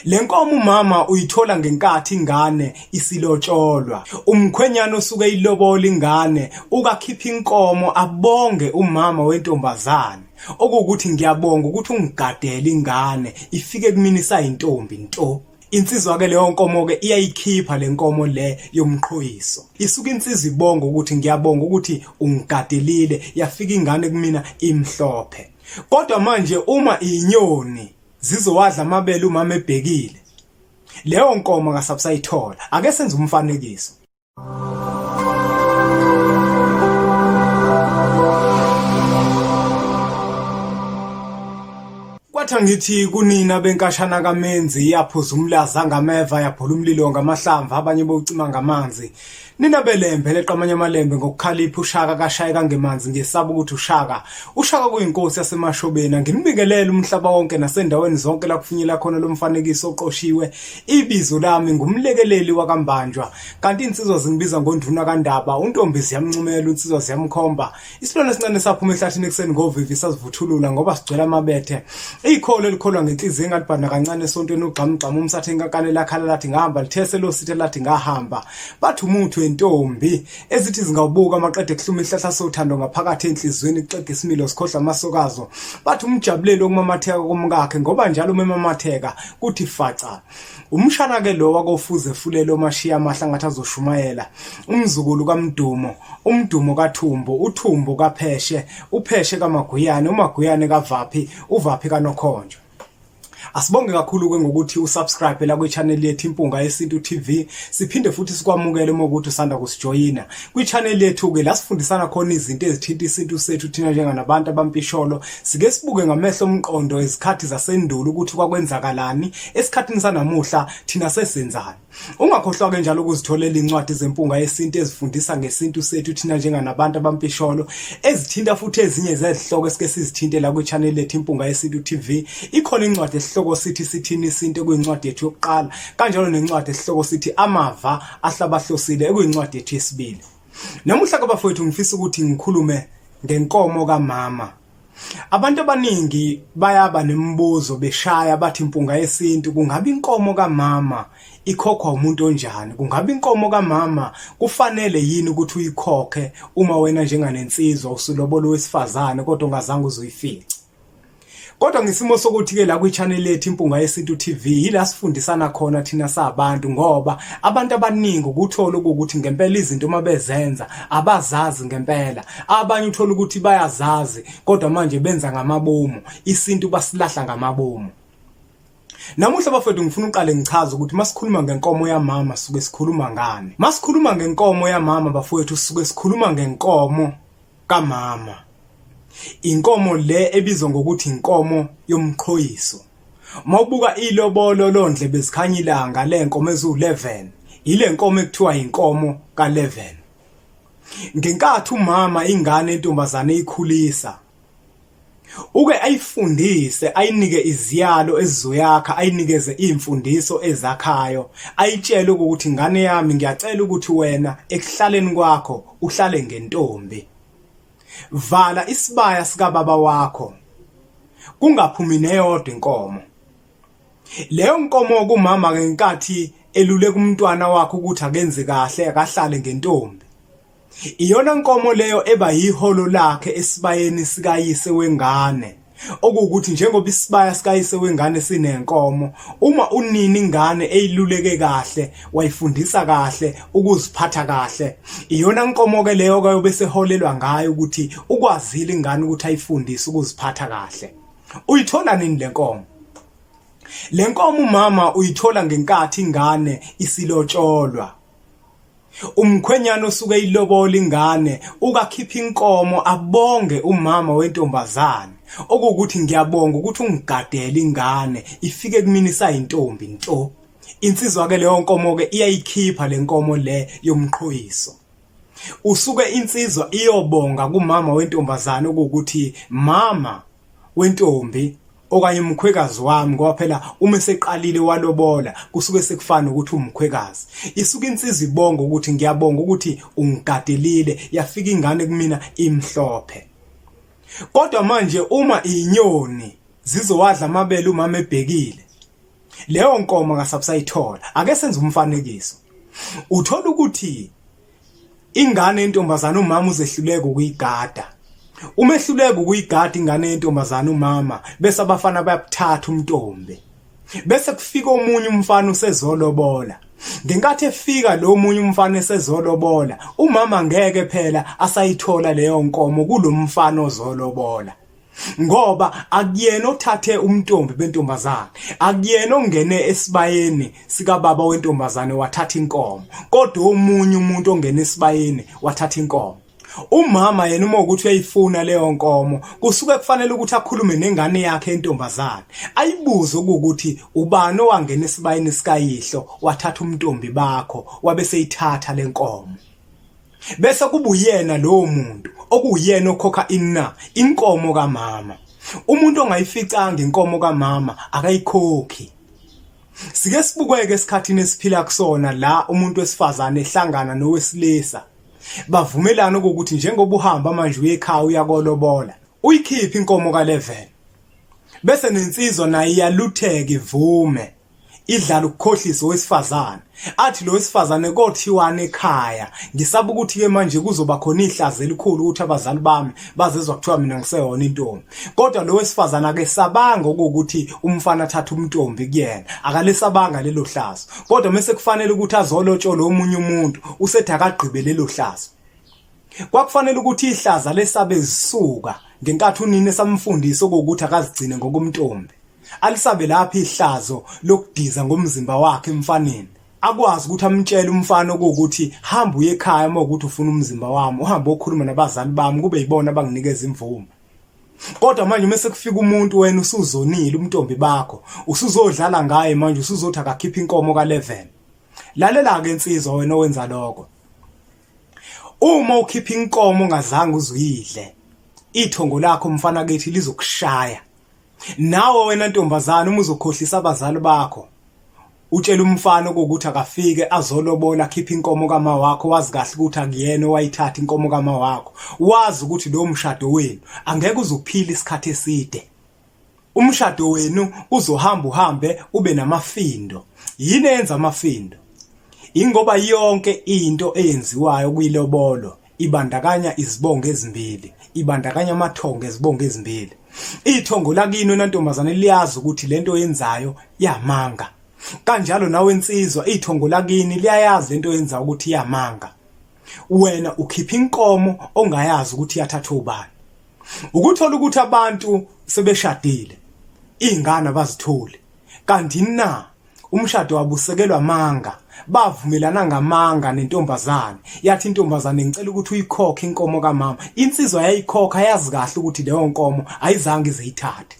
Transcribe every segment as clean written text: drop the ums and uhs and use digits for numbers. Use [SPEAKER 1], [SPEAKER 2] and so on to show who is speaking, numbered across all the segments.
[SPEAKER 1] Lenkomo umama uyithola ngenkathi ingane isilotsholwa. Umkhwenyana osuke ilobola ingane ukakhipha inkomo abonge umama wentombazane. Okuwukuthi ngiyabonga ukuthi ungigadele ingane ifike kumina isayintombi nto. Insizwa ke leyo nkomo ke iyayikhipha lenkomo le yomqhoyiso. Isuka insizwa ibonga ukuthi ngiyabonga ukuthi ungigadelile yafika ingane kumina imhlophe. Kodwa manje uma inyoni zizowadla amabele umama ebhekile, leyo nkomo ngasabusayithola. Ake senze umfanekiso. Kwathi ngithi kunina benkashana kaMenzi yaphuza umlaza angameva yaphula umlilo ngamahlamvu abanye bocima ngamanzi. Nina belembe leqamanye amalembe ngokukhalipha uShaka kashayeka ngemanzi ngesaba ukuthi uShaka kuyinkosi yasemashobeni. Nginibikelela umhlaba wonke nasendaweni zonke la kufinyela khona lo mfanekiso oqoshiwe. Ibizo lami ngumlekeleli wakambanjwa, kanti insizwa zingibiza ngonduna kaNdaba. Untombi ziyamncumela, insizwa ziyamkhomba. Isilwane esincane saphuma ehlathini ekseni ngovivi sazivuthulula ngoba sigcwele amabethe. Ikholo elikholwa ngenhliziyo engalibhana kancane esontweni ugxamugxama umsathe inkakane lakhala lathi ngahamba lithese lo sithe lathi ngahamba. Bathi umuntu wentombi ezithi zingawubuka amaqede kuhluma ihlahla sothando ngaphakathi enhlizweni ixega isimilo sikhohla amasokazo. Bathi umjabulelo okumamatheka komkakhe ngoba njalo umemamatheka kuthi faca. Umshana ke lo wakofuze fulelo mashiya amahla ngathi azoshumayela. Umzukulu kaMdumo, uMdumo kaThumbo, uThumbo kaPheshe, uPheshe kaMaguyane, uMaguyane kaVaphi, uVaphi kaNokhonjo. Asibonge kakhulu ke ngokuthi usubscribe la kwi-channel yethu Impunga Yesintu TV. Siphinde futhi sikwamukele uma ukuthi usanda kusijoyina kwi-channel yethu ke la sifundisana khona izinto ezithinta isintu sethu thina njenganabantu abampisholo. Sike sibuke ngamehlo omqondo izikhathi zasendulo ukuthi kwakwenzakalani esikhathini sanamuhla thina sesenzani. Ungakhohlwa ke njalo ukuzitholela incwadi zempunga yesintu ezifundisa ngesintu sethu thina njenganabantu abampisholo, ezithinta futhi ezinye zezihloko esike sizithinte la kwi-channel yethu Impunga Yesintu TV. Ikhona incwadi esihloko sithi sithini isintu okuyincwadi yethu yokuqala, kanjalo nencwadi esihloko sithi amava ahlabahlosile okuyincwadi yethu yesibili. Namuhla ke bafowethu ngifisa ukuthi ngikhulume ngenkomo kaMama. Abantu abaningi bayaba nemibuzo beshaya bathi impunga yesintu kungabe inkomo kaMama ikhokhwa umuntu onjani? Kungabe inkomo kaMama kufanele yini ukuthi uyikhokhe uma wena njenganensizwa usulobolo wesifazane kodwa ungazange uzoyifica? Kodwa ngisimo sokuthi ke la kwi-channel yethu Impunga Yesintu TV ila sifundisana khona thina sabantu, ngoba abantu abaningi ukuthola ukuthi ngempela izinto mabezenza abazazi ngempela. Abanye uthola ukuthi bayazazi kodwa manje benza ngamabomu, isintu basilahla ngamabomu. Namuhla bafethu ngifuna uqale ngichaze ukuthi masikhuluma ngenkomo yaMama suke sikhuluma ngani. Masikhuluma ngenkomo yaMama bafethu suke sikhuluma ngenkomo kaMama. Inkomo le ebizwa ngokuthi inkomo yomqhoyiso. Mawubuka ilobolo londle bezikhanya ilanga lenkomo ezu11, ile nkomo ekuthiwa inkomo ka11. Ngenkathi umama ingane entombazane ikhulisa, uke ayifundise, ayinike iziyalo ezizoyakha, ayinikeze imfundiso ezakhayo, ayitshele ukuthi ngane yami ngiyacela ukuthi wena ekuhlaleni kwakho uhlale ngentombi. Vala isibaya sika baba wakho, kungaphumi neyodwa inkomo. Leyo nkomo kumama ngenkathi eluleka umntwana wakhe ukuthi akenze kahle akahlale ngentombi. Iyona nkomo leyo eba yiholo lakhe esibayeni sikayise wengane. Okuwukuthi njengoba isibaya sikayise wengane sinenkomo, uma unini ingane eyiluleke kahle, wayifundisa kahle ukuziphatha kahle, iyona nkomo ke leyo kayo bese holelwa ngayo ukuthi ukwazile ingane ukuthi ayifundise ukuziphatha kahle. Uyithola nini lenkomo? Lenkomo umama uyithola ngenkathi ingane isilotsholwa. Umkhwenyana osuke ilobola ingane ukakhipha inkomo abonge umama wentombazane. Okuwukuthi ngiyabonga ukuthi ungigadele ingane ifike kumina isayintombi nto. Insizwa ke leyo nkomo ke iyayikhipha lenkomo le yomqhoyiso. Usuke insizwa iyobonga kumama wentombazane ukuthi mama wentombi okanye umkhwekazi wami, ngoba phela uma seqalile walobola kusuke sekufana ukuthi umkhwekazi. Isuke insizwa ibonga ukuthi ngiyabonga ukuthi ungigadelile yafika ingane kumina imhlophe. Kodwa manje uma inyoni zizowadla amabele umama ebhekile, leyo nkomo ngasabusayithola. Ake senze umfanekiso. Uthola ukuthi ingane yentombazana umama uzehluleka ukuyigada. Uma ehluleka ukuyigada ingane yentombazana umama bese abafana bayakuthatha umntombi. Bese kufika omunye umfana usezolobola. Ngenkathi efika lo munye umfana esezolobola, umama ngeke phela asayithola leyo nkomo kulomfana ozolobola. Ngoba akuyena othathe umntombi bentombazane, akuyena ongene esibayeni sika baba wentombazane wathatha inkomo, kodwa omunye umuntu ongene esibayeni wathatha inkomo. Umama yena uma ukuthi uyayifuna leyo nkomo, kusuke kufanele ukuthi akhulume nengane yakhe yentombazane, ayibuze ukuthi ubani owangena esibayeni sikayihlo wathatha umntombi bakho wabe seyithatha lenkomo. Bese kubuyena lo muntu okuyena okhokha inkomo kaMama. Umuntu ongayificanga inkomo kaMama akayikhokhi. Sike sibukeke esikhathini esiphila kusona la umuntu wesifazane ehlangana nowesilisa. Bavumelana ukuthi njengoba uhamba manje uye ekhaya uyakolobola, uyikhiphe inkomo ka11. Bese nensizwa naye iyalutheka ivume. Idlala ukukhohlisa owesifazane. Athi lo wesifazane kothiwana ekhaya, ngisaba ukuthi ke manje kuzoba khona ihlazo elikhulu ukuthi abazali bami bazezwa kuthiwa mina ngiseyona intombi. Kodwa lo wesifazane ake sabanga ukuthi umfana athatha umntombi kuyena, akalesabanga lelo hlazo. Kodwa mase kufanele ukuthi azolotshola omunye umuntu usethi akagqibe lelo hlazo. Kwakufanele ukuthi ihlaza lesabe zisuka ngenkathi unini esamfundisa ukuthi akazigcine ngokumntombi. Alisabe lapha ihlazo lokudiza ngomzimba wakhe emfaneni. Akwazi ukuthi amtshele umfana ukuthi hamba uye ekhaya uma ukuthi ufuna umzimba wami, uhamba okhuluma nabazali bami kube yibona abanginikeza imvumo. Kodwa manje mase kufika umuntu wena usuzonile umntombi bakho, usuzodlala ngaye manje usuzothi akakhipha inkomo ka11. Lalela ke insizwa wena owenza lokho. Uma ukhipha inkomo ongazange uzuyidle, ithongo lakho mfana kethi lizokushaya. Nawe wena ntombazana uma uzokhohlisa abazali bakho, utshela umfana ukuthi akafike azolobola akhipha inkomo kama wakho, wazi kahle ukuthi akuyena owayithatha inkomo kama wakho, wazi ukuthi lo mshado wenu angeke uzophila isikhathi eside. Umshado wenu uzohamba uhambe ube namafindo. Yini enza amafindo? Ingoba yonke into eyenziwayo kuyilobolo ibandakanya izibongo ezimbili, ibandakanya amathongo ezibongo ezimbili. Ithongo lakini nantombazane liyazi ukuthi lento yenzayo yamanga. Kanjalo nawe insizwa ithongo lakini liyayazi lento yenza ukuthi yamanga. Wena ukhipha inkomo ongayazi ukuthi yathatha ubani. Ukuthola ukuthi abantu sebeshadile, izingane abazitholi. Kanti na umshado wabusekelwa amanga, bavumelana ngamanga nentombazane. Yathi intombazane ngicela ukuthi uyikhokhe inkomo kaMama. Insizwa yayikhokha yazi kahle ukuthi leyo nkomo ayizange izeyithathe.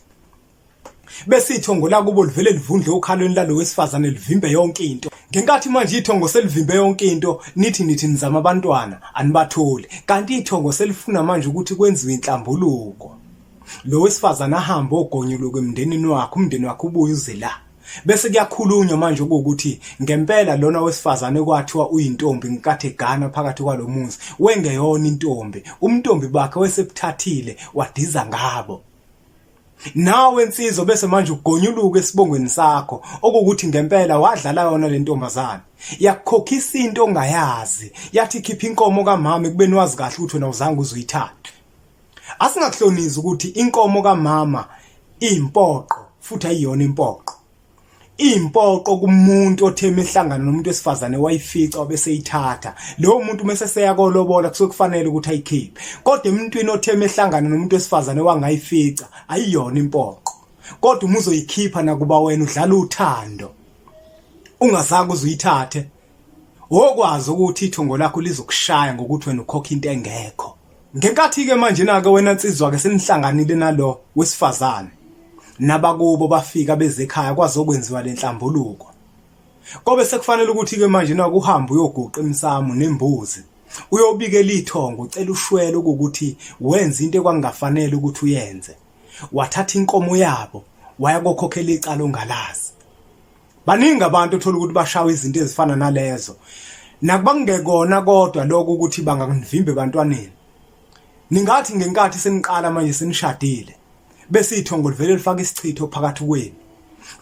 [SPEAKER 1] Bese ithongo la kubo livele livundle okhalweni lalo wesifazane livimbe yonke into. Ngenkathi manje ithongo selivimbe yonke into, nithi nizama abantwana anibatholi. Kanti ithongo selifuna manje ukuthi kwenziwe inhlambuluko. Lo wesifazane ahamba ogonyuluke emndenini wakhe, umndeni wakhe ubuye uze la. Bese kuyakhulunywa manje ukuthi ngempela lona wesifazane kwathiwa uyintombi ngenkathi egana phakathi kwalomuzi, wengeyona intombi. Umntombi bakhe wesebuthathile wadiza ngabo. Nawe insizwa bese manje ugonyuluka esibongweni sakho okuthi ngempela wadlala yona le ntombazane. Yakukhokhisa into ongayazi, yathi khipha inkomo kaMama kubeni wazi kahle ukuthi wena uzange uzuyithatha. Asingakuhloniza ukuthi inkomo kaMama impoqo futhi ayiyona impoqo. Impoqo kumuntu otheme ehlangana nomuntu wesifazane wayifica wabese ithatha. Lo muntu mase seyakolobola kusuke kufanele ukuthi ayikhiphe. Kodwa emntwini otheme ehlangana nomuntu wesifazane wangayifica ayiyona impoqo. Kodwa umuzoyikhipha nakuba wena udlala uthando. Ungazange uzuyithathe. Okwazi ukuthi ithongo lakho lizokushaya ngokuthi wena ukhokha into engekho. Ngenkathi ke manje nake wena nsizwa ke senihlanganile nalo wesifazane. Nabakubo bafika beze ekhaya kwazokwenziwa lenhlambuluko. Kobe sekufanele ukuthi ke manje nakuhamba uyoguqa imsamo nembuzi. Uyobikela ithongo ucela ushwele ukuthi wenza into ekwangafanele ukuthi uyenze. Wathatha inkomo yabo wayakokhokhela icala ongalazi. Baningi abantu othola ukuthi bashawa izinto ezifana nalezo. Nakuba kungekona kodwa lokho ukuthi bangakunivimbe bantwaneni. Ningathi ngenkathi seniqala manje senishadile. Bese ithongo livele lifaka isichitho phakathi kwenu.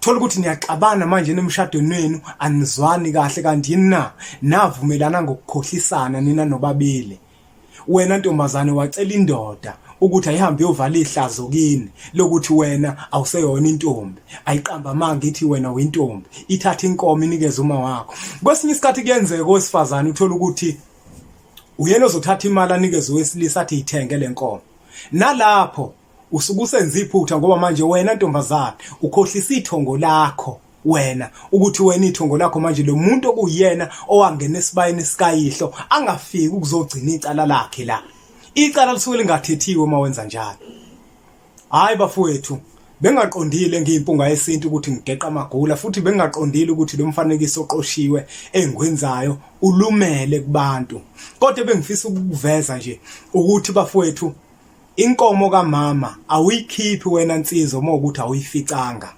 [SPEAKER 1] thola ukuthi niyaxabana manje nemshadweni wenu anizwani kahle kanti yini na navumelana ngokukhohlisana nina nobabili. Wena ntombazane wacela indoda ukuthi ayihambe yovala ihlazo kini lokuthi wena awuseyona intombi, ayiqamba manga ithi wena uyintombi, ithatha inkomo inikeze uma wakho. Kwesinye isikhathi kuyenzeka owesifazane uthola ukuthi uyena ozothatha imali anikeze owesilisa athi ithenge lenkomo. Nalapho usuke usenza iphutha ngoba manje wena ntombazane ukhohlisa ithongo lakho wena ukuthi wena ithongo lakho manje lo muntu okuyena owangena esibayeni sikayihlo angafiki ukuzogcina icala lakhe la. Icala lisuke lingathethiwe uma wenza njalo. Hayi bafowethu, bengaqondile ngiyimpunga yesintu ukuthi ngigeqa amagula futhi bengaqondile ukuthi lo mfanekiso oqoshiwe engikwenzayo ulumele kubantu. Kodwa bengifisa ukuveza nje ukuthi bafowethu inkomo kaMama awuyikhiphi wena Nsizwa uma ukuthi awuyificanga.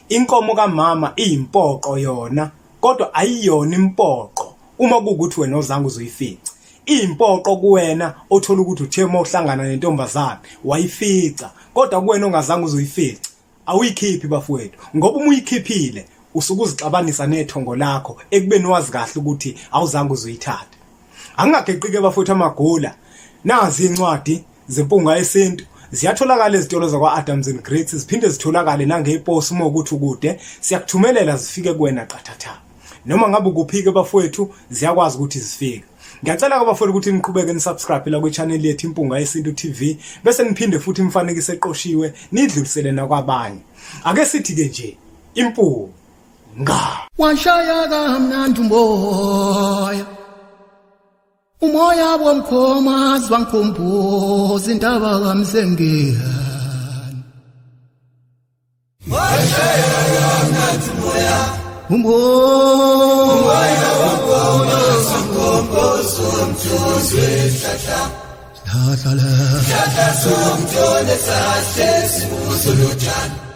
[SPEAKER 1] Inkomo kaMama iyimpoqo yona, kodwa ayiyona impoqo uma kuukuthi wena ozange uzoyifica. Impoqo kuwena othola ukuthi uthe mawuhlangana nentombazane wayifica, kodwa kuwena ongazange uzoyifica awuyikhiphi bafowethu, ngoba uma uyikhiphile usuke uzixabanisa nethongo lakho ekubeni wazi kahle ukuthi awuzange uzoyithatha. Angageqike bafowethu amagula. Nazi incwadi zempunga yesintu ziyatholakala ezitolo zakwa Adams and Greats, ziphinde zitholakale nangeposi uma ukuthi ukude siyakuthumelela zifike kuwena qathatha. Noma ngabe ukuphike bafowethu ziyakwazi ukuthi zifike. Ngiyacela kubafowethu ukuthi niqhubeke nisubscribe la kwi-channel yethu Impunga Yesintu TV bese niphinde futhi imfanekiso eqoshiwe nidlulisele nakwabanye. Ake sithi ke nje impunga
[SPEAKER 2] washaya kamnandi umoya, umoya womkhoma zwangikhumbuza indaba kaMsengiyane.
[SPEAKER 3] Washaya kamnandi umoya,
[SPEAKER 2] umoya
[SPEAKER 3] womkhoma zwangikhumbuza umthunzi hlahla
[SPEAKER 2] hlahla
[SPEAKER 3] hlahla somthole sahle sibuzo lotshani.